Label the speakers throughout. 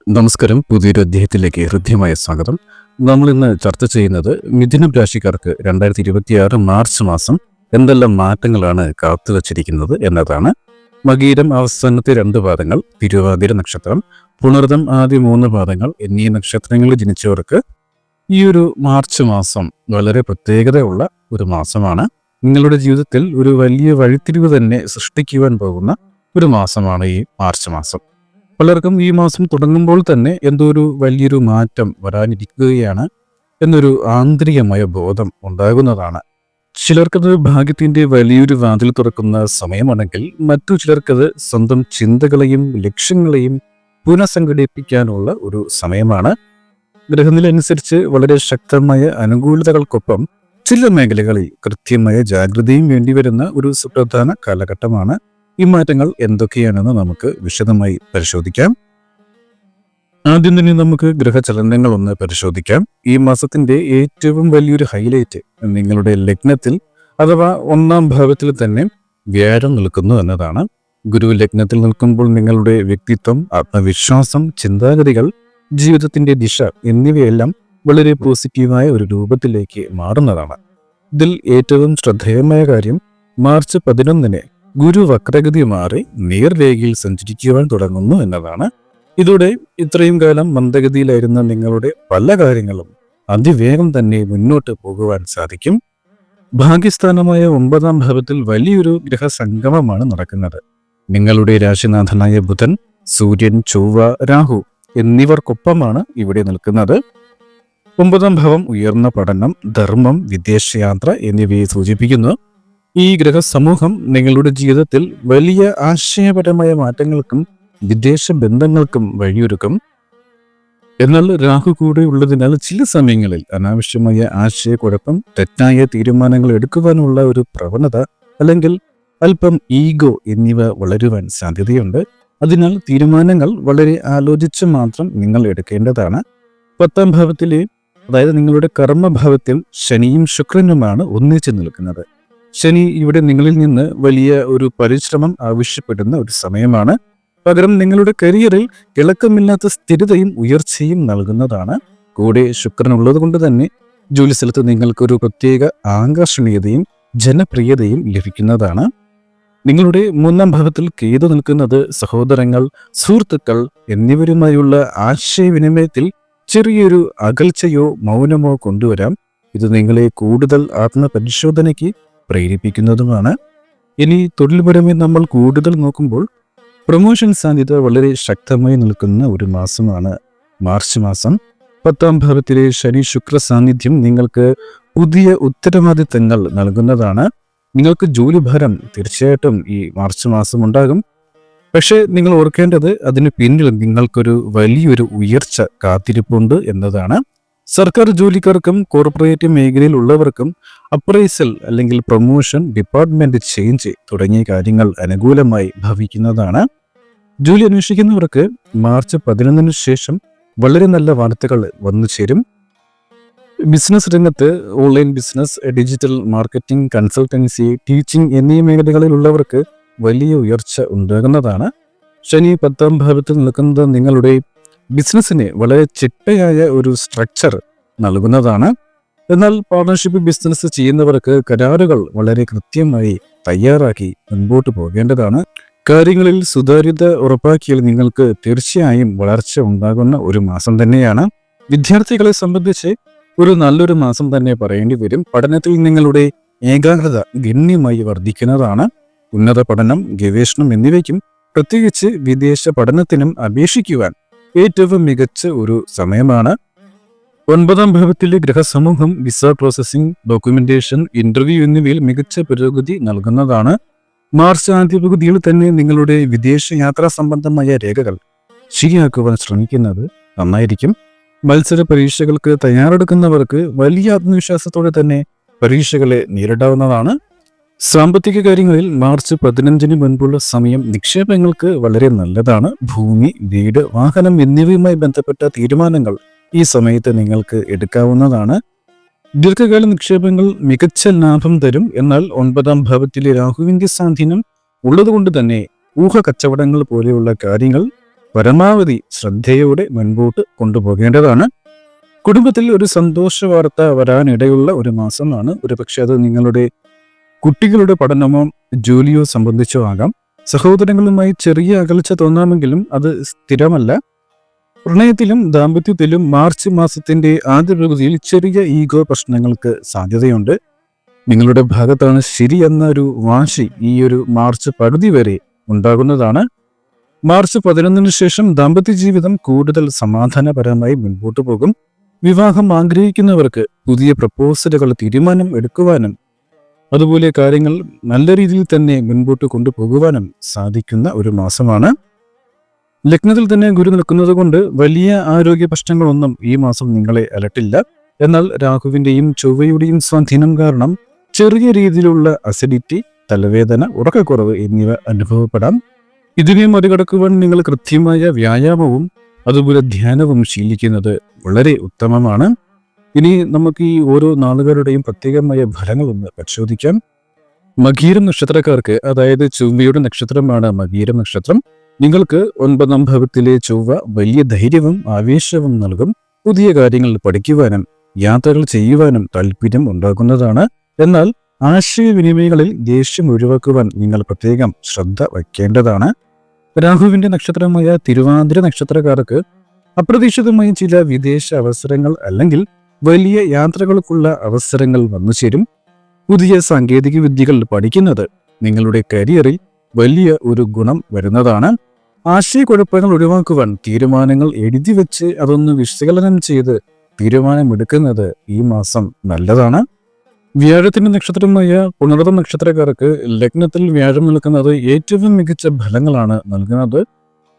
Speaker 1: നമസ്കാരം. പുതിയൊരു അധ്യായത്തിലേക്ക് ഹൃദ്യമായ സ്വാഗതം. നമ്മൾ ഇന്ന് ചർച്ച ചെയ്യുന്നത് മിഥുനം രാശിക്കാർക്ക് 2026 മാർച്ച് മാസം എന്തെല്ലാം മാറ്റങ്ങളാണ് കാത്തുവച്ചിരിക്കുന്നത് എന്നതാണ്. മകീരം അവസാനത്തെ 2 പാദങ്ങൾ, തിരുവാതിര നക്ഷത്രം, പുണർദം ആദ്യ 3 പാദങ്ങൾ എന്നീ നക്ഷത്രങ്ങളിൽ ജനിച്ചവർക്ക് ഈ ഒരു മാർച്ച് മാസം വളരെ പ്രത്യേകതയുള്ള ഒരു മാസമാണ്. നിങ്ങളുടെ ജീവിതത്തിൽ ഒരു വലിയ വഴിത്തിരിവ് തന്നെ സൃഷ്ടിക്കുവാൻ പോകുന്ന ഒരു മാസമാണ് ഈ മാർച്ച് മാസം. പലർക്കും ഈ മാസം തുടങ്ങുമ്പോൾ തന്നെ എന്തോ ഒരു വലിയൊരു മാറ്റം വരാനിരിക്കുകയാണ് എന്നൊരു ആന്തരികമായ ബോധം ഉണ്ടാകുന്നതാണ്. ചിലർക്കത് ഭാഗ്യത്തിന്റെ വലിയൊരു വാതിൽ തുറക്കുന്ന സമയമാണെങ്കിൽ മറ്റു ചിലർക്കത് സ്വന്തം ചിന്തകളെയും ലക്ഷ്യങ്ങളെയും പുനഃസംഘടിപ്പിക്കാനുള്ള ഒരു സമയമാണ്. ഗ്രഹനിലനുസരിച്ച് വളരെ ശക്തമായ അനുകൂലതകൾക്കൊപ്പം ചില മേഖലകളിൽ കൃത്യമായ ജാഗ്രതയും വേണ്ടിവരുന്ന ഒരു സുപ്രധാന കാലഘട്ടമാണ്. ഈ മാറ്റങ്ങൾ എന്തൊക്കെയാണെന്ന് നമുക്ക് വിശദമായി പരിശോധിക്കാം. ആദ്യം തന്നെ നമുക്ക് ഗ്രഹചലനങ്ങൾ ഒന്ന് പരിശോധിക്കാം. ഈ മാസത്തിന്റെ ഏറ്റവും വലിയൊരു ഹൈലൈറ്റ് നിങ്ങളുടെ ലഗ്നത്തിൽ അഥവാ 1ാം ഭാവത്തിൽ തന്നെ വ്യാഴം നിൽക്കുന്നു എന്നതാണ്. ഗുരു ലഗ്നത്തിൽ നിൽക്കുമ്പോൾ നിങ്ങളുടെ വ്യക്തിത്വം, ആത്മവിശ്വാസം, ചിന്താഗതികൾ, ജീവിതത്തിന്റെ ദിശ എന്നിവയെല്ലാം വളരെ പോസിറ്റീവായ ഒരു രൂപത്തിലേക്ക് മാറുന്നതാണ്. ഇതിൽ ഏറ്റവും ശ്രദ്ധേയമായ കാര്യം മാർച്ച് 11 ഗുരു വക്രഗതി മാറി നേർരേഖയിൽ സഞ്ചരിക്കുവാൻ തുടങ്ങുന്നു എന്നതാണ്. ഇതോടെ ഇത്രയും കാലം മന്ദഗതിയിലായിരുന്ന നിങ്ങളുടെ പല കാര്യങ്ങളും അതിവേഗം തന്നെ മുന്നോട്ട് പോകുവാൻ സാധിക്കും. ഭാഗ്യസ്ഥാനമായ 9ാം ഭാവത്തിൽ വലിയൊരു ഗ്രഹസംഗമമാണ് നടക്കുന്നത്. നിങ്ങളുടെ രാശിനാഥനായ ബുധൻ, സൂര്യൻ, ചൊവ്വ, രാഹു എന്നിവർക്കൊപ്പമാണ് ഇവിടെ നിൽക്കുന്നത്. 9ാം ഭാവം ഉയർന്ന പഠനം, ധർമ്മം, വിദേശയാത്ര എന്നിവയെ സൂചിപ്പിക്കുന്നു. ഈ ഗ്രഹസമൂഹം നിങ്ങളുടെ ജീവിതത്തിൽ വലിയ ആശയപരമായ മാറ്റങ്ങൾക്കും വിദേശ ബന്ധങ്ങൾക്കും വഴിയൊരുക്കും. എന്നാൽ രാഹു കൂടെ ഉള്ളതിനാൽ ചില സമയങ്ങളിൽ അനാവശ്യമായ ആശയക്കുഴപ്പം, തെറ്റായ തീരുമാനങ്ങൾ എടുക്കുവാനുള്ള ഒരു പ്രവണത അല്ലെങ്കിൽ അല്പം ഈഗോ എന്നിവ വളരുവാൻ സാധ്യതയുണ്ട്. അതിനാൽ തീരുമാനങ്ങൾ വളരെ ആലോചിച്ച് മാത്രം നിങ്ങൾ എടുക്കേണ്ടതാണ്. 10ാം ഭാവത്തിലെ അതായത് നിങ്ങളുടെ കർമ്മഭാവത്തിൽ ശനിയും ശുക്രനുമാണ് ഒന്നിച്ചു നിൽക്കുന്നത്. ശനി ഇവിടെ നിങ്ങളിൽ നിന്ന് വലിയ ഒരു പരിശ്രമം ആവശ്യപ്പെടുന്ന ഒരു സമയമാണ്. പകരം നിങ്ങളുടെ കരിയറിൽ ഇളക്കമില്ലാത്ത സ്ഥിരതയും ഉയർച്ചയും നൽകുന്നതാണ്. കൂടെ ശുക്രൻ ഉള്ളത് കൊണ്ട് തന്നെ ജോലി സ്ഥലത്ത് നിങ്ങൾക്കൊരു പ്രത്യേക ആകർഷണീയതയും ജനപ്രിയതയും ലഭിക്കുന്നതാണ്. നിങ്ങളുടെ 3ാം ഭാവത്തിൽ കേതു നിൽക്കുന്നത് സഹോദരങ്ങൾ, സുഹൃത്തുക്കൾ എന്നിവരുമായുള്ള ആശയവിനിമയത്തിൽ ചെറിയൊരു അകൽച്ചയോ മൗനമോ കൊണ്ടുവരാം. ഇത് നിങ്ങളെ കൂടുതൽ ആത്മപരിശോധനയ്ക്ക് പ്രേരിപ്പിക്കുന്നതുമാണ്. ഇനി തൊഴിൽപരമായി നമ്മൾ കൂടുതൽ നോക്കുമ്പോൾ പ്രൊമോഷൻ സാധ്യത വളരെ ശക്തമായി നിൽക്കുന്ന ഒരു മാസമാണ് മാർച്ച് മാസം. 10ാം ഭാവത്തിലെ ശനി ശുക്ര സാന്നിധ്യം നിങ്ങൾക്ക് പുതിയ ഉത്തരവാദിത്തങ്ങൾ നൽകുന്നതാണ്. നിങ്ങൾക്ക് ജോലിഭാരം തീർച്ചയായിട്ടും ഈ മാർച്ച് മാസം ഉണ്ടാകും. പക്ഷേ നിങ്ങൾ ഓർക്കേണ്ടത് അതിന് പിന്നിൽ നിങ്ങൾക്കൊരു വലിയൊരു ഉയർച്ച കാത്തിരിപ്പുണ്ട് എന്നതാണ്. സർക്കാർ ജോലിക്കാർക്കും കോർപ്പറേറ്റ് മേഖലയിൽ ഉള്ളവർക്കും അപ്രൈസൽ അല്ലെങ്കിൽ പ്രൊമോഷൻ, ഡിപ്പാർട്ട്മെന്റ് ചേഞ്ച് തുടങ്ങിയ കാര്യങ്ങൾ അനുകൂലമായി ഭവിക്കുന്നതാണ്. ജോലി അന്വേഷിക്കുന്നവർക്ക് മാർച്ച് 11 ശേഷം വളരെ നല്ല വാർത്തകൾ വന്നു ചേരും. ബിസിനസ് രംഗത്ത് online business, digital marketing, consultancy, teaching എന്നീ മേഖലകളിലുള്ളവർക്ക് വലിയ ഉയർച്ച ഉണ്ടാകുന്നതാണ്. ശനി 10ാം ഭാവത്തിൽ നിൽക്കുന്നത് നിങ്ങളുടെ ബിസിനസ്സിന് വളരെ ചിട്ടയായ ഒരു സ്ട്രക്ചർ നൽകുന്നതാണ്. എന്നാൽ പാർട്ണർഷിപ്പ് ബിസിനസ് ചെയ്യുന്നവർക്ക് കരാറുകൾ വളരെ കൃത്യമായി തയ്യാറാക്കി മുൻപോട്ട് പോകേണ്ടതാണ്. കാര്യങ്ങളിൽ സുതാര്യത ഉറപ്പാക്കിയാൽ നിങ്ങൾക്ക് തീർച്ചയായും വളർച്ച ഉണ്ടാകുന്ന ഒരു മാസം തന്നെയാണ്. വിദ്യാർത്ഥികളെ സംബന്ധിച്ച് ഒരു നല്ലൊരു മാസം തന്നെ പറയേണ്ടി വരും. പഠനത്തിൽ നിങ്ങളുടെ ഏകാഗ്രത ഗണ്യമായി വർദ്ധിക്കുന്നതാണ്. ഉന്നത പഠനം, ഗവേഷണം എന്നിവയ്ക്കും പ്രത്യേകിച്ച് വിദേശ പഠനത്തിനും അപേക്ഷിക്കുവാൻ ഏറ്റവും മികച്ച ഒരു സമയമാണ്. 9ാം ഭാവത്തിലെ ഗ്രഹസമൂഹം വിസ പ്രോസസ്സിംഗ്, ഡോക്യുമെന്റേഷൻ, ഇന്റർവ്യൂ എന്നിവയിൽ മികച്ച പുരോഗതി നൽകുന്നതാണ്. മാർച്ച് ആദ്യ പകുതിയിൽ തന്നെ നിങ്ങളുടെ വിദേശ യാത്രാ സംബന്ധമായ രേഖകൾ ശരിയാക്കുവാൻ ശ്രമിക്കുന്നത് നന്നായിരിക്കും. മത്സര പരീക്ഷകൾക്ക് തയ്യാറെടുക്കുന്നവർക്ക് വലിയ ആത്മവിശ്വാസത്തോടെ തന്നെ പരീക്ഷകളെ നേരിടാവുന്നതാണ്. സാമ്പത്തിക കാര്യങ്ങളിൽ മാർച്ച് 15 മുൻപുള്ള സമയം നിക്ഷേപങ്ങൾക്ക് വളരെ നല്ലതാണ്. ഭൂമി, വീട്, വാഹനം എന്നിവയുമായി ബന്ധപ്പെട്ട തീരുമാനങ്ങൾ ഈ സമയത്ത് നിങ്ങൾക്ക് എടുക്കാവുന്നതാണ്. ദീർഘകാല നിക്ഷേപങ്ങൾ മികച്ച ലാഭം തരും. എന്നാൽ 9ാം ഭാവത്തിലെ രാഹുവിന്റെ സ്വാധീനം ഉള്ളതുകൊണ്ട് തന്നെ ഊഹ കച്ചവടങ്ങൾ പോലെയുള്ള കാര്യങ്ങൾ പരമാവധി ശ്രദ്ധയോടെ മുൻപോട്ട് കൊണ്ടുപോകേണ്ടതാണ്. കുടുംബത്തിൽ ഒരു സന്തോഷ വാർത്ത വരാനിടയുള്ള ഒരു മാസമാണ്. ഒരുപക്ഷെ അത് നിങ്ങളുടെ കുട്ടികളുടെ പഠനമോ ജോലിയോ സംബന്ധിച്ചോ ആകാം. സഹോദരങ്ങളുമായി ചെറിയ അകൽച്ച തോന്നാമെങ്കിലും അത് സ്ഥിരമല്ല. പ്രണയത്തിലും ദാമ്പത്യത്തിലും മാർച്ച് മാസത്തിന്റെ ആദ്യ പകുതിയിൽ ചെറിയ ഈഗോ പ്രശ്നങ്ങൾക്ക് സാധ്യതയുണ്ട്. നിങ്ങളുടെ ഭാഗത്താണ് ശരി എന്ന ഒരു വാശി ഈ ഒരു മാർച്ച് പകുതി വരെ ഉണ്ടാകുന്നതാണ്. മാർച്ച് 11 ശേഷം ദാമ്പത്യ ജീവിതം കൂടുതൽ സമാധാനപരമായി മുൻപോട്ട് പോകും. വിവാഹം ആഗ്രഹിക്കുന്നവർക്ക് പുതിയ പ്രപ്പോസലുകൾ തീരുമാനം എടുക്കുവാനും അതുപോലെ കാര്യങ്ങൾ നല്ല രീതിയിൽ തന്നെ മുൻപോട്ട് കൊണ്ടുപോകുവാനും സാധിക്കുന്ന ഒരു മാസമാണ്. ലഗ്നത്തിൽ തന്നെ ഗുരു നിൽക്കുന്നത് കൊണ്ട് വലിയ ആരോഗ്യ പ്രശ്നങ്ങളൊന്നും ഈ മാസം നിങ്ങളെ അലട്ടില്ല. എന്നാൽ രാഹുവിന്റെയും ചൊവ്വയുടെയും സ്വാധീനം കാരണം ചെറിയ രീതിയിലുള്ള അസിഡിറ്റി, തലവേദന, ഉറക്കക്കുറവ് എന്നിവ അനുഭവപ്പെടാം. ഇതിനെ മറികടക്കുവാൻ നിങ്ങൾ കൃത്യമായ വ്യായാമവും അതുപോലെ ധ്യാനവും ശീലിക്കുന്നത് വളരെ ഉത്തമമാണ്. ഇനി നമുക്ക് ഈ ഓരോ നാളുകാരുടെയും പ്രത്യേകമായ ഫലങ്ങളൊന്ന് പരിശോധിക്കാം. മകീരം നക്ഷത്രക്കാർക്ക്, അതായത് ചൊവ്വയുടെ നക്ഷത്രമാണ് മകീരം നക്ഷത്രം. നിങ്ങൾക്ക് 9ാം ഭാവത്തിലെ ചൊവ്വ വലിയ ധൈര്യവും ആവേശവും നൽകും. പുതിയ കാര്യങ്ങൾ പഠിക്കുവാനും യാത്രകൾ ചെയ്യുവാനും താല്പര്യം ഉണ്ടാകുന്നതാണ്. എന്നാൽ ആശയവിനിമയങ്ങളിൽ ദേഷ്യം ഒഴിവാക്കുവാൻ നിങ്ങൾ പ്രത്യേകം ശ്രദ്ധ വയ്ക്കേണ്ടതാണ്. രാഹുവിന്റെ നക്ഷത്രമായ തിരുവാതിര നക്ഷത്രക്കാർക്ക് അപ്രതീക്ഷിതമായ ചില വിദേശ അവസരങ്ങൾ അല്ലെങ്കിൽ വലിയ യാത്രകൾക്കുള്ള അവസരങ്ങൾ വന്നു ചേരും. പുതിയ സാങ്കേതിക വിദ്യകൾ പഠിക്കുന്നത് നിങ്ങളുടെ കരിയറിൽ വലിയ ഒരു ഗുണം വരുന്നതാണ്. ആശയക്കുഴപ്പങ്ങൾ ഒഴിവാക്കുവാൻ തീരുമാനങ്ങൾ എഴുതി വെച്ച് അതൊന്ന് വിശകലനം ചെയ്ത് തീരുമാനമെടുക്കുന്നത് ഈ മാസം നല്ലതാണ്. വ്യാഴത്തിന്റെ നക്ഷത്രമായ പുണർതം നക്ഷത്രക്കാർക്ക് ലഗ്നത്തിൽ വ്യാഴം നിൽക്കുന്നത് ഏറ്റവും മികച്ച ഫലങ്ങളാണ് നൽകുന്നത്.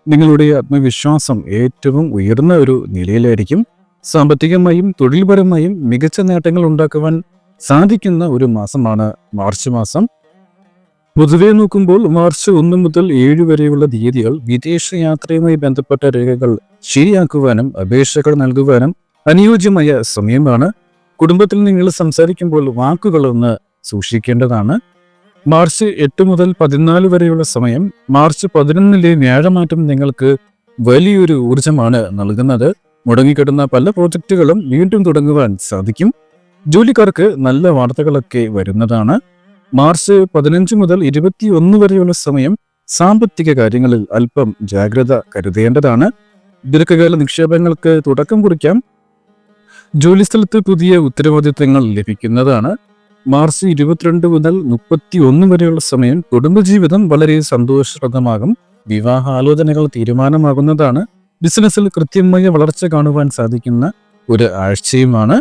Speaker 1: നിങ്ങളുടെ ആത്മവിശ്വാസം ഏറ്റവും ഉയർന്ന ഒരു നിലയിലായിരിക്കും. സാമ്പത്തികമായും തൊഴിൽപരമായും മികച്ച നേട്ടങ്ങൾ ഉണ്ടാക്കുവാൻ സാധിക്കുന്ന ഒരു മാസമാണ് മാർച്ച് മാസം. പൊതുവെ നോക്കുമ്പോൾ മാർച്ച് 1 മുതൽ 7 വരെയുള്ള തീയതികൾ വിദേശയാത്രയുമായി ബന്ധപ്പെട്ട രേഖകൾ ശരിയാക്കുവാനും അപേക്ഷകൾ നൽകുവാനും അനുയോജ്യമായ സമയമാണ്. കുടുംബത്തിൽ നിങ്ങൾ സംസാരിക്കുമ്പോൾ വാക്കുകളൊന്ന് സൂക്ഷിക്കേണ്ടതാണ്. മാർച്ച് 8 മുതൽ 14 വരെയുള്ള സമയം, മാർച്ച് 11 വ്യാഴമാറ്റം നിങ്ങൾക്ക് വലിയൊരു ഊർജമാണ് നൽകുന്നത്. മുടങ്ങിക്കിടന്ന പല പ്രോജക്റ്റുകളും വീണ്ടും തുടങ്ങുവാൻ സാധിക്കും. ജോലിക്കാർക്ക് നല്ല വാർത്തകളൊക്കെ വരുന്നതാണ്. മാർച്ച് 15 മുതൽ 21 വരെയുള്ള സമയം സാമ്പത്തിക കാര്യങ്ങളിൽ അല്പം ജാഗ്രത കരുതേണ്ടതാണ്. ദീർഘകാല നിക്ഷേപങ്ങൾക്ക് തുടക്കം കുറിക്കാം. ജോലിസ്ഥലത്ത് പുതിയ ഉത്തരവാദിത്തങ്ങൾ ലഭിക്കുന്നതാണ്. മാർച്ച് 22 മുതൽ 31 വരെയുള്ള സമയം കുടുംബജീവിതം വളരെ സന്തോഷപ്രദമാകും. വിവാഹാലോചനകൾ തീരുമാനമാകുന്നതാണ്. ബിസിനസ്സിൽ കൃത്യമായ വളർച്ച കാണുവാൻ സാധിക്കുന്ന ഒരു ആഴ്ചയുമാണ്.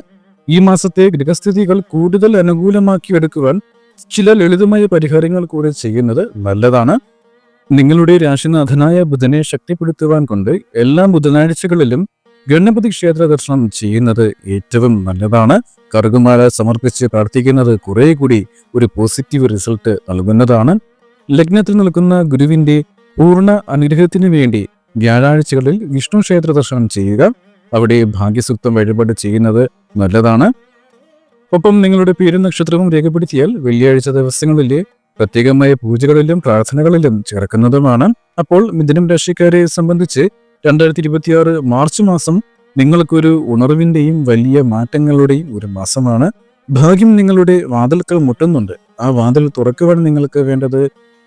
Speaker 1: ഈ മാസത്തെ ഗൃഹസ്ഥിതികൾ കൂടുതൽ അനുകൂലമാക്കിയെടുക്കുവാൻ ചില ലളിതമായ പരിഹാരങ്ങൾ കൂടെ ചെയ്യുന്നത് നല്ലതാണ്. നിങ്ങളുടെ രാശിനാഥനായ ബുധനെ ശക്തിപ്പെടുത്തുവാൻ കൊണ്ട് എല്ലാ ബുധനാഴ്ചകളിലും ഗണപതി ക്ഷേത്ര ദർശനം ചെയ്യുന്നത് ഏറ്റവും നല്ലതാണ്. കറുകുമാല സമർപ്പിച്ച് പ്രാർത്ഥിക്കുന്നത് കുറെ കൂടി ഒരു പോസിറ്റീവ് റിസൾട്ട് നൽകുന്നതാണ്. ലഗ്നത്തിൽ നിൽക്കുന്ന ഗുരുവിന്റെ പൂർണ്ണ അനുഗ്രഹത്തിന് വേണ്ടി വ്യാഴാഴ്ചകളിൽ വിഷ്ണു ക്ഷേത്ര ദർശനം ചെയ്യുക. അവിടെ ഭാഗ്യസൂക്തം വഴിപാട് ചെയ്യുന്നത് നല്ലതാണ്. ഒപ്പം നിങ്ങളുടെ പേരും നക്ഷത്രവും രേഖപ്പെടുത്തിയാൽ വെള്ളിയാഴ്ച ദിവസങ്ങളിലെ പ്രത്യേകമായ പൂജകളിലും പ്രാർത്ഥനകളിലും ചേർക്കുന്നതുമാണ്. അപ്പോൾ മിഥുനം രാശിക്കാരെ സംബന്ധിച്ച് 2026 മാർച്ച് മാസം നിങ്ങൾക്കൊരു ഉണർവിന്റെയും വലിയ മാറ്റങ്ങളുടെയും ഒരു മാസമാണ്. ഭാഗ്യം നിങ്ങളുടെ വാതിൽക്കൽ മുട്ടുന്നുണ്ട്. ആ വാതിൽ തുറക്കുവാൻ നിങ്ങൾക്ക് വേണ്ടത്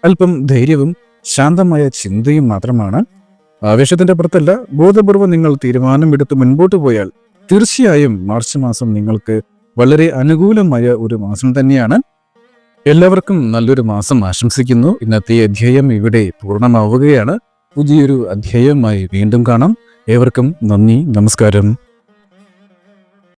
Speaker 1: അല്പം ധൈര്യവും ശാന്തമായ ചിന്തയും മാത്രമാണ്. ആവേശത്തിന്റെ പുറത്തല്ല, ബോധപൂർവ്വം നിങ്ങൾ തീരുമാനമെടുത്ത് മുൻപോട്ട് പോയാൽ തീർച്ചയായും മാർച്ച് മാസം നിങ്ങൾക്ക് വളരെ അനുകൂലമായ ഒരു മാസം തന്നെയാണ്. എല്ലാവർക്കും നല്ലൊരു മാസം ആശംസിക്കുന്നു. ഇന്നത്തെ അധ്യായം ഇവിടെ പൂർണ്ണമാവുകയാണ്. പുതിയൊരു അധ്യായവുമായി വീണ്ടും കാണാം. ഏവർക്കും നന്ദി, നമസ്കാരം.